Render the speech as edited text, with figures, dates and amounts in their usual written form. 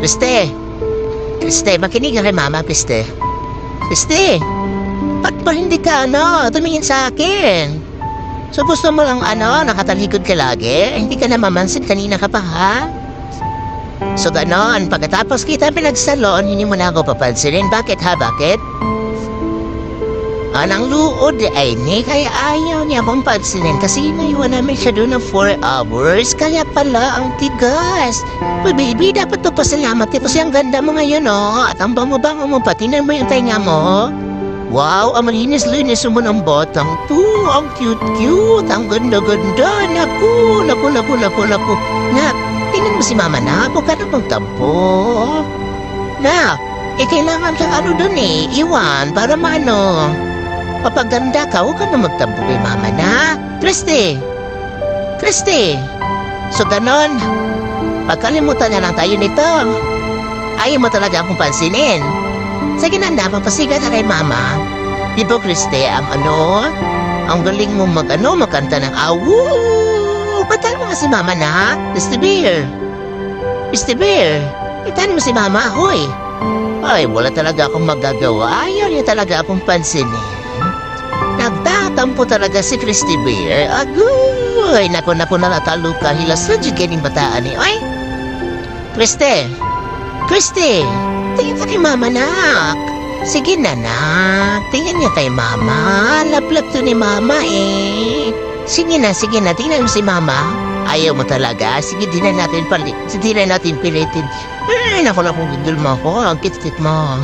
Kriste! Kriste, makinig ka kay mama, Kriste. Kriste! Ba't ba hindi ka, tumingin sa akin? So gusto mo lang, nakatalikod ka lagi? Hindi ka na mamansin, kanina ka pa, ha? So ganon, pagkatapos kita pinagsalon, hindi mo na ako papansinin. Bakit, ha? Bakit? Anang luod ay ni, kaya ayaw niya akong pansinin kasi naiwan namin siya doon ng 4 hours. Kaya pala ang tigas. Well, baby, dapat to pasalamat kasi ang ganda mo ngayon, At ang bango-bango mo, patinan mo yung tainga mo. Wow, ang malinis-linis mo ng batang to. Ang cute-cute, ang ganda-ganda. Naku. Nak, tingnan mo si mama na, huwag ka na magtampo. Nak, kailangan ka dun iwan para papaganda ka, huwag ka na magtampo kay mama na. Kriste! So ganon, pagkalimutan na lang tayo nito. Ayaw mo talaga akong pansinin. Sige na, papasiga na kay mama. Di ba, Kriste, ang galing mo magkanta ng awu. Bataan mo si mama na, Kriste Bear. Bataan mo si mama, hoy. Ay, wala talaga akong magagawa. Ayaw niya talaga akong pansinin. Nagtatampo talaga si Kriste Bear. Agoy, naku, nalatalo ka. Hilas na dyan ganing bataan Ay, Kriste, tingin ka kay mama, nak. Sige na, nak. Tingin niya kay mama. Laplap to ni mama, Sige na, tingnan mo si mama. Ayaw mo talaga. Sige, di na natin pilitin. Ay, naku, gigil mo ako. Ang kit-kit mo.